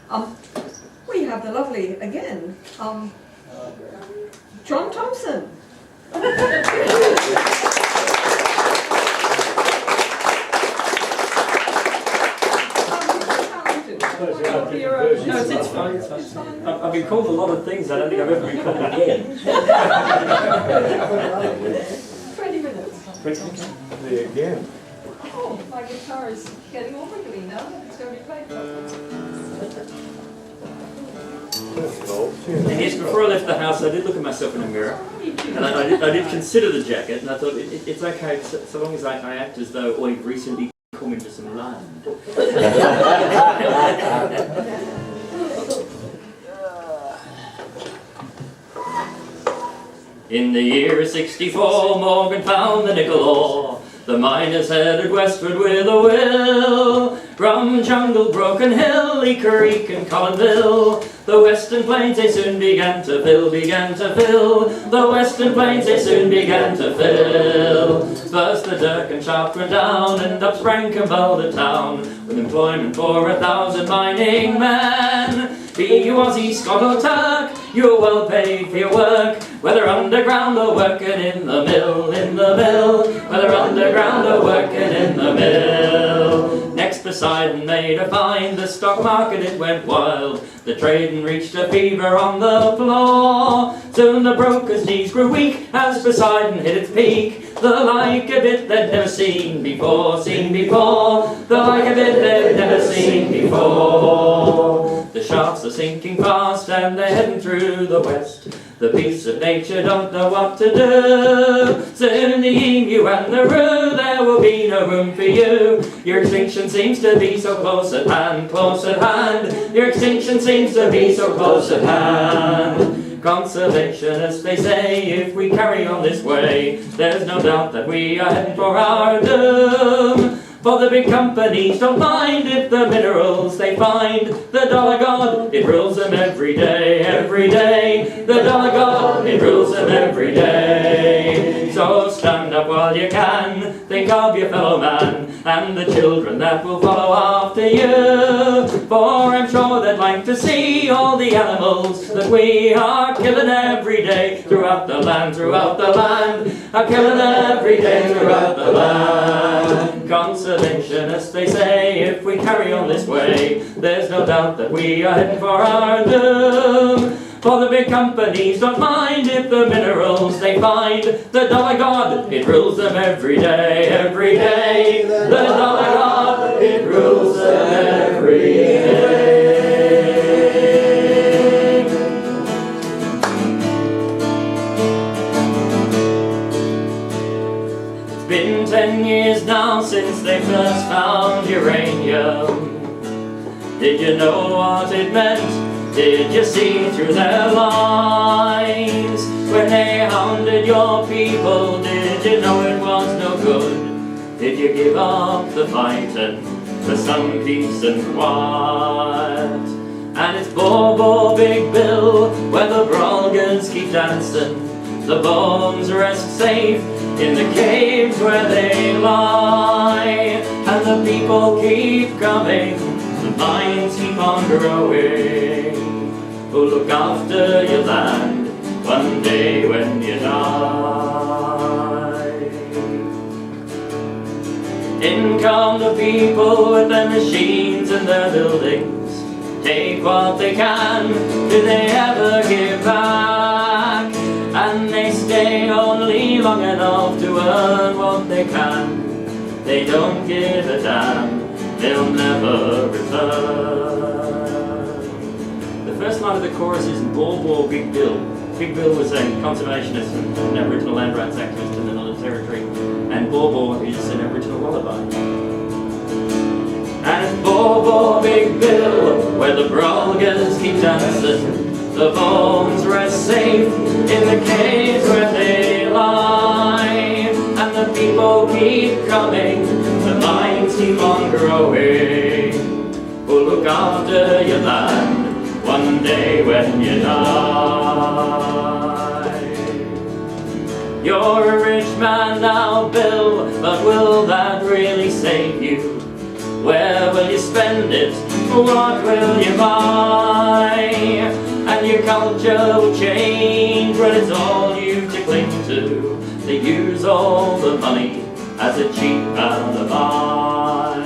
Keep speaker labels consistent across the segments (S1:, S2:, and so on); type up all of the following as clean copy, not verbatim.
S1: We have the lovely, again, John Thompson.
S2: No, it's fine. I've been called a lot of things. I don't think I've ever been called again.
S1: 20 minutes.
S2: 20 minutes?
S3: Again.
S1: Oh, my guitar is getting all wiggly now. It's going to be played properly.
S2: And yes, before I left the house, I did look at myself in a mirror, and I did consider the jacket, and I thought it's okay so long as I act as though I've recently come into some land. In the year 64, Morgan found the nickel ore. The miners headed westward with a will. From jungle, broken hill, Creek and Collinville, the western plains they soon began to fill. The western plains they soon began to fill. First the Dirk and Sharp went down, and up sprang Campbell town, with employment for 1,000 mining men. Be you Aussie, Scot or Turk, you're well paid for your work, whether underground or working in the mill, whether underground or working in the mill. Next Poseidon made a find, the stock market it went wild, the trading reached a fever on the floor. Soon the brokers' knees grew weak as Poseidon hit its peak, the like of it they'd never seen before, the like of it they'd never seen before. The shafts are sinking fast and they're heading through the west. The beasts of nature don't know what to do. Soon the emu and the roo, there will be no room for you. Your extinction seems to be so close at hand, Your extinction seems to be so close at hand. Conservationists, they say, if we carry on this way, there's no doubt that we are heading for our doom. For the big companies don't mind if the minerals they find. The dollar god, it rules them every day. The dollar god, it rules them every day. So stand up while you can, think of your fellow man, and the children that will follow after you. For I'm sure they'd like to see all the animals that we are killing every day throughout the land, are killing every day throughout the land. Conservationists, they say, if we carry on this way, there's no doubt that we are heading for our doom. For the big companies don't mind if the minerals they find. The dollar god, it rules them every day. The dollar god, it rules them every day. It's been 10 years now since they first found uranium. Did you know what it meant? Did you see through their lies? When they hounded your people, did you know it was no good? Did you give up the fighting for some peace and quiet? And it's Bobo, Big Bill, where the Brolgans keep dancing. The bones rest safe in the caves where they lie. And the people keep coming, the mines keep on growing. Who look after your land one day when you die. In come the people with their machines and their buildings, take what they can, do they ever give back? And they stay only long enough to earn what they can. They don't give a damn, they'll never return. The first line of the chorus is Bobo, Big Bill. Big Bill was a conservationist and an Aboriginal land rights activist in the Northern Territory, and Bobo is an Aboriginal lullaby. And it's Bobo, Big Bill, where the Brolgans keep dancing. The bones rest safe in the caves where they lie. And the people keep coming, the mines keep on growing. Who'll look after your land one day when you die. You're a rich man now, Bill, but will that really save you? Where will you spend it what will you buy? And your culture will change when it's all you to cling to. They use all the money as a cheap alibi.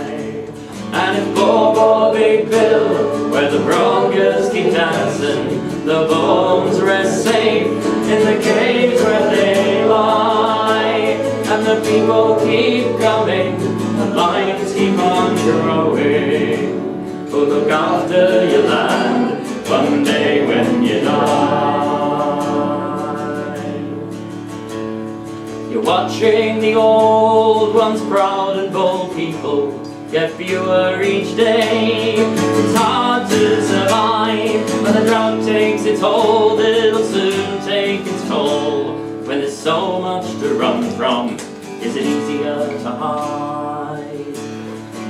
S2: And if poor Big Bill, where the broncos keep dancing, the bones rest safe in the caves where they lie. And the people keep coming, the lines keep on growing. Oh, look after your land one day when you die. You're watching the old, once proud and bold people get fewer each day. It's hard to survive when the drought takes its hold. It'll soon take its toll. When there's so much to run from, is it easier to hide?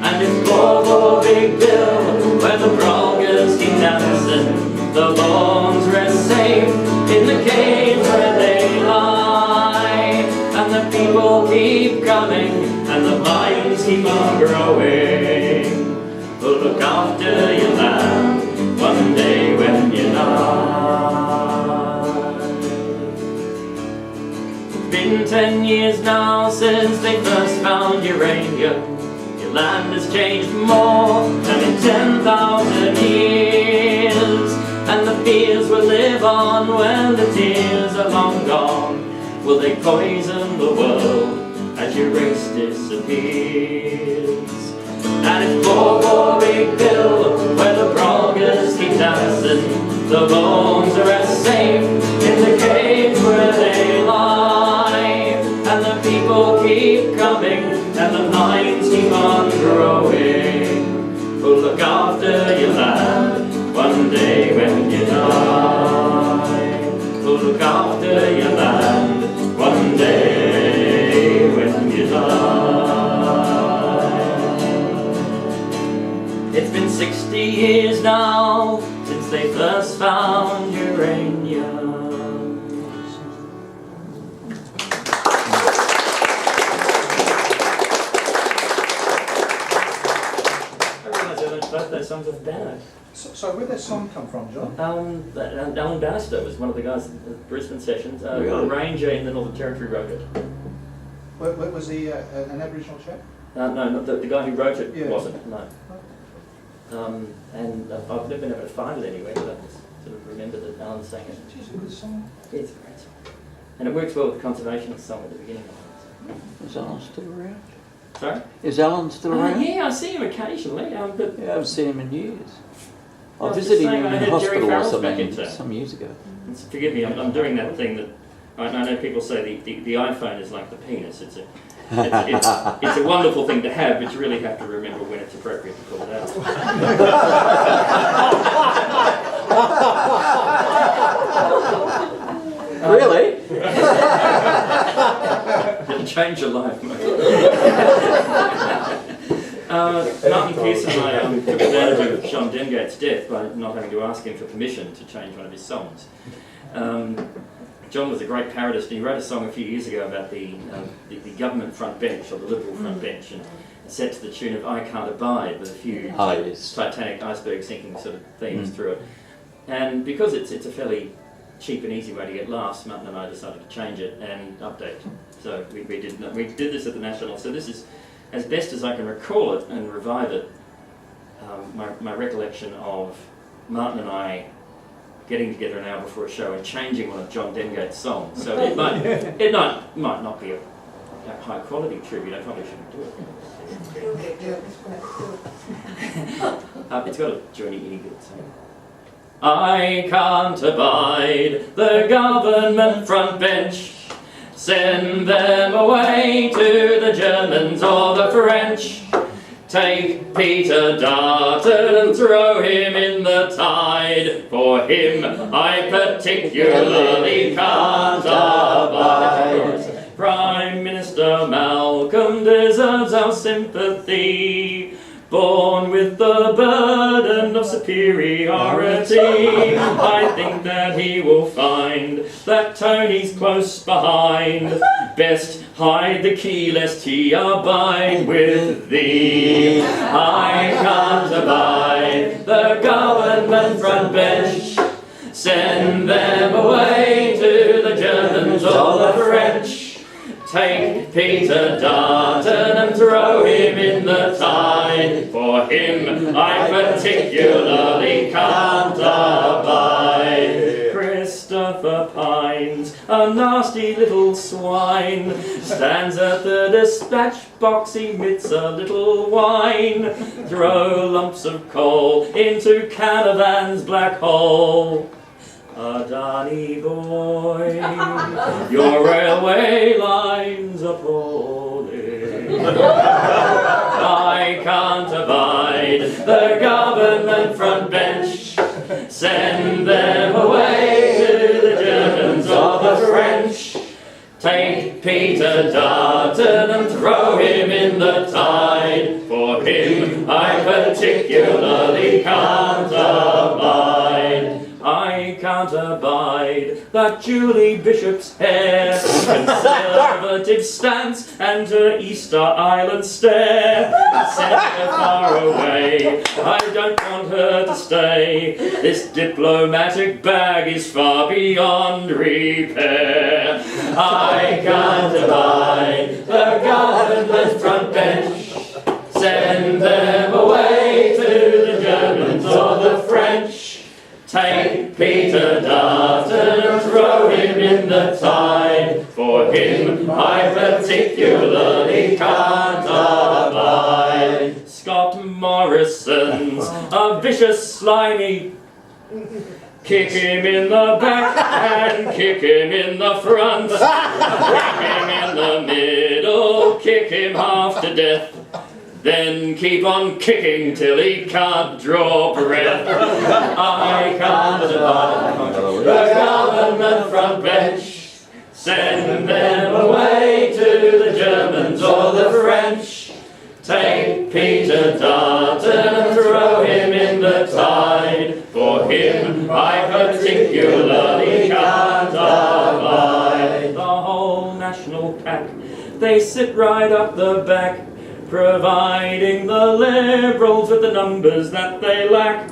S2: And if poor Big Bill, where the broncos keep dancing, the bones rest safe in the caves where they lie. And the people keep coming, and the vines keep on growing. Oh, look after your land one day when you die. It's been 10 years now since they first found uranium. Your land has changed more than in 10,000 years. And the fears will live on when the tears are long gone. Will they poison the world as your race disappears? And if poor Big Bill, where the broncos keep dancing, the bones are as safe in the caves where they lie. And the people keep coming, and the vines keep on growing. Oh, look after your land one day when you die. Oh, look after your land one day when you die. It's been 60 years now since they first found uranium. I realise I learned both those songs off Dano.
S3: So where did that song come from, John?
S2: Alan Bannister was one of the guys at the Brisbane sessions.
S4: Really?
S2: A ranger in the Northern Territory wrote it.
S3: Was he an Aboriginal chap?
S2: No, not the guy who wrote it
S3: Yeah.
S2: wasn't, no. And I've never been able to find it anywhere, but I just sort of remember that Alan sang it.
S3: It's a good song.
S2: Yeah, it's a great song. And it works well with the conservationist song at the beginning of it.
S4: Is Alan still around?
S2: Sorry?
S4: Is Alan still around?
S2: Yeah, I see him occasionally, but
S4: Yeah, I haven't seen him in years.
S2: I
S4: I
S2: was just
S4: visited
S2: saying,
S4: him
S2: I
S4: in
S2: heard Jerry
S4: hospital or
S2: Farrell's back in
S4: something
S2: town.
S4: some years ago.
S2: forgive me, I'm doing that thing that I know people say the iPhone is like the penis. It's a wonderful thing to have, but you really have to remember when it's appropriate to pull it out.
S4: Really?
S2: It'll change your life, mate. Martin Pearson and I took advantage of John Dengate's death by not having to ask him for permission to change one of his songs. John was a great parodist, and he wrote a song a few years ago about the government front bench, or the Liberal front bench, and set to the tune of I Can't Abide, with a few Titanic iceberg sinking sort of themes through it. And because it's a fairly cheap and easy way to get laughs, Martin and I decided to change it and update. So we did this at the National. So this is, as best as I can recall it and revive it, my recollection of Martin and I getting together an hour before a show and changing one of John Dengate's songs. So it might not be a high quality tribute. I probably shouldn't do it. It's got a Johnny Eagle song. I can't abide the government front bench. Send them away to the Germans or the French. Take Peter Darton and throw him in the tide. For him I particularly can't abide. Prime Minister Malcolm deserves our sympathy. born with the burden of superiority. I think that he will find that Tony's close behind. Best hide the key lest he abide with thee. I can't abide the government front bench. Send them away to the Germans or the French. Take Peter Darton and throw him in the tide. For him I particularly can't abide. Christopher Pines, a nasty little swine, stands at the dispatch box, emits a little whine. Throw lumps of coal into Canavan's black hole. Adani boy, your railway line's appalling. I can't abide the government front bench. Send them away to the Germans or the French. Take Peter Darton and throw him in the tide. For him I particularly can't abide. I can't abide that Julie Bishop's hair, conservative stance and her Easter Island stare. Send her far away, I don't want her to stay. This diplomatic bag is far beyond repair. I can't abide the government front bench. Send them away to the Germans or the French. Take Peter Darton and throw him in the tide. For him I particularly can't abide. Scott Morrison's a vicious, slimy. Kick him in the back and kick him in the front. Kick him in the middle, kick him half to death. Then keep on kicking till he can't draw breath. I can't abide the government front bench. Send them away to the Germans or the French. Take Peter Darton and throw him in the tide. For him I particularly can't abide. The whole national pack, they sit right up the back, providing the Liberals with the numbers that they lack.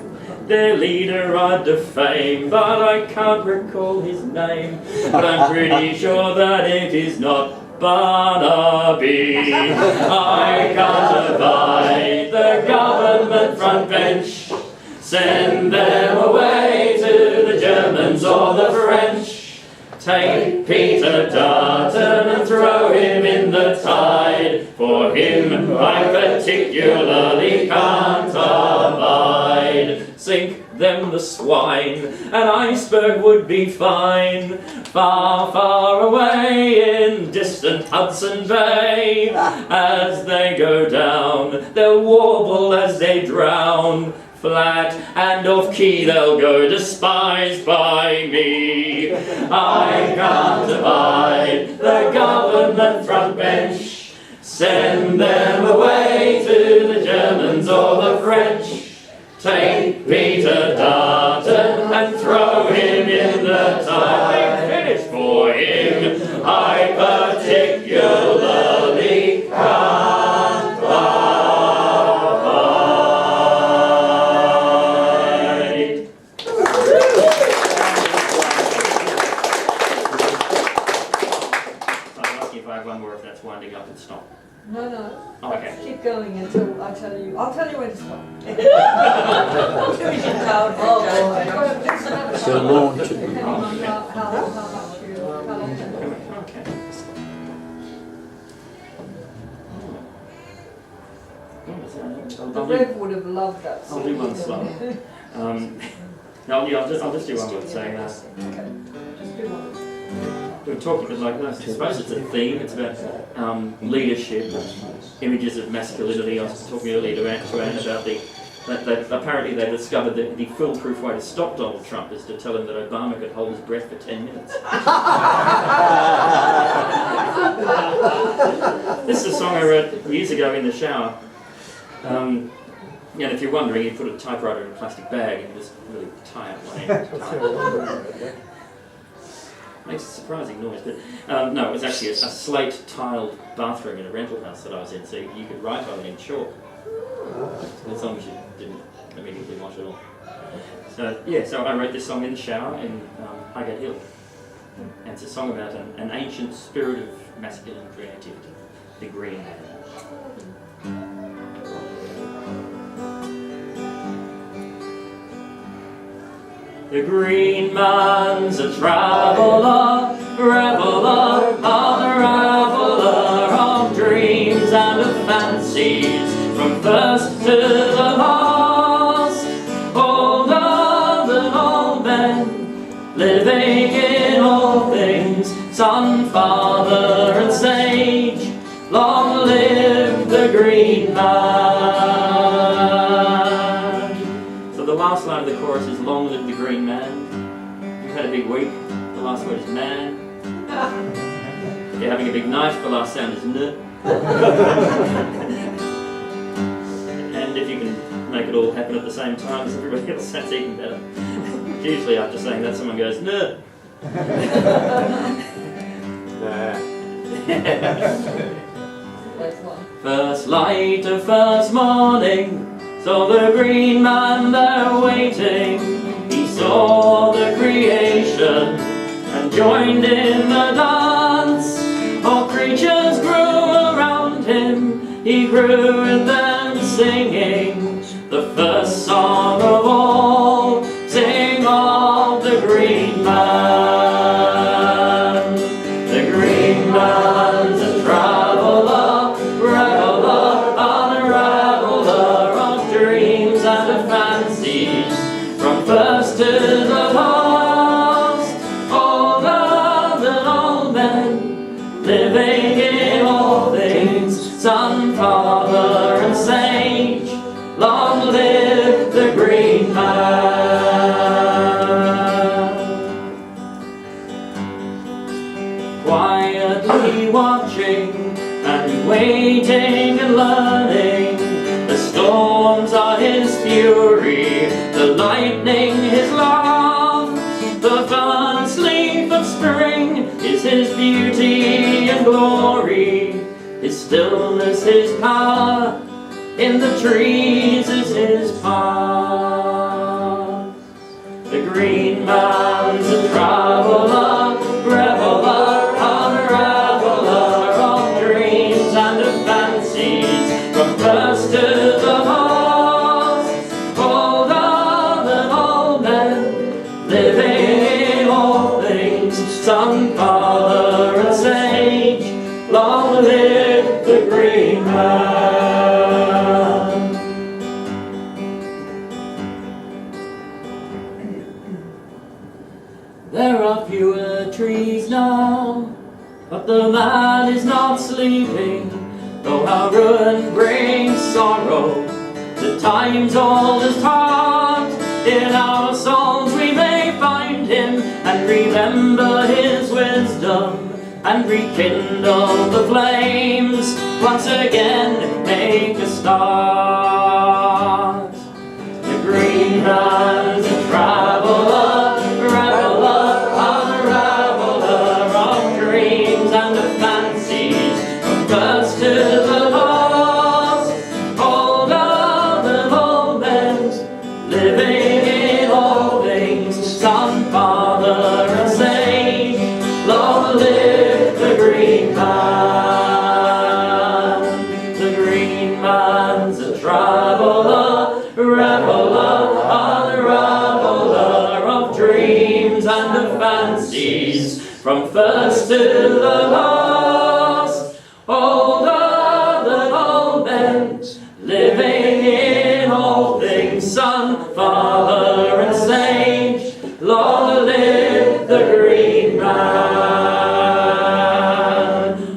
S2: Their leader I defame, but I can't recall his name. But I'm pretty sure that it is not Barnaby. I can't abide the government front bench. Send them away to the Germans or the French. Take Peter Darton and throw him in the tide. For him I particularly can't abide. Sink them the swine, an iceberg would be fine. Far, far away in distant Hudson Bay. As they go down, they'll warble as they drown. Flat and off key they'll go, despised by me. I can't abide the government front bench. Send them away to the Germans or the French. Take Peter Darton and throw him in the tide. Finish for him I particularly can't abide. I'll ask you if I have one more, if that's winding up and stop.
S1: No, no.
S2: Oh, okay.
S1: Keep going until I tell you. I'll tell you when to stop.
S4: So launch it.
S1: Depending on how much you, how long you
S2: Okay.
S1: The Rev would have loved that
S2: I'll
S1: song.
S2: do one slow. No, yeah, I'll just do one more saying that.
S1: Okay, just do one.
S2: We're talking like I suppose it's a theme. It's about leadership, images of masculinity. I was talking earlier to Anne about apparently they discovered that the foolproof way to stop Donald Trump is to tell him that Obama could hold his breath for 10 minutes. This is a song I wrote years ago in the shower. Yeah, and if you're wondering, you put a typewriter in a plastic bag and just really tie it one end. Makes a surprising noise, but no, it was actually a slate-tiled bathroom in a rental house that I was in, so you could write on it in chalk, as long as you didn't immediately wash it off. So yeah, so I wrote this song in the shower in Highgate Hill, and it's a song about an ancient spirit of masculine creativity, the Green Man. The Green Man's a traveller, reveller, unraveller of dreams and of fancies, from first to the last. Older than all men, living in all things, son, father and sage, long live the Green Man. So the last line of the chorus is long live the Green Man. You've had a big week, the last word is man. If you're having a big night, the last sound is n. And if you can make it all happen at the same time as everybody else, that's even better. Usually after saying that, someone goes, n. First light of first morning, saw the Green Man there waiting. He saw the creation and joined in the dance. All creatures grew around him, he grew with them singing the first song of all, sing of the Green Man. The Green Man's a traveller, reveller, unraveller of dreams and of fancies, from first to the last. Older than all men, living in all things, son, father and sage, long live the Green Man. Quietly watching and waiting and learning, the storms are his fury, the lightning his love, the first leaf of spring is his beauty and glory, his stillness his power, in the trees is his path. The Green Man's a traveller, reveller, unraveller of dreams and of fancies, from first to the last. Older than all men, living in all things, son, father and sage, long live the Green Man. There are fewer trees now, but the man is not sleeping, though our ruin brings sorrow. The time's oldest heart, in our souls we may find him, and remember his wisdom, and rekindle the flames, once again make a start. The Green Man's a traveller, reveller, unraveller of dreams and of fancies, from first to the last. Older than all men, living in all things, son, father and sage, long live the Green Man. The Green Man's a traveller, reveller, unraveller of dreams and of fancies, from first to the last. Older than all men, living in all things, son, father and sage, long live the Green Man.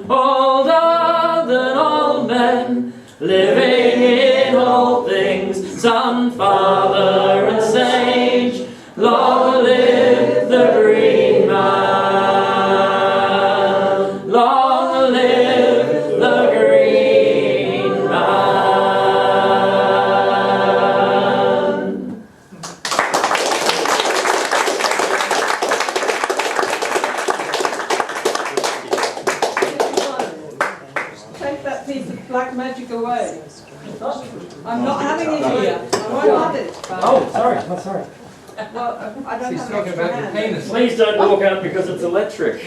S2: Older than all men, living in all things, son, father and sage, long live the Green Man. Long live the
S1: black magic away. I'm not having it here. I won't have it.
S2: Oh, sorry. Oh, sorry.
S1: Well, I don't have an extra hand.
S2: Please don't walk out because it's electric.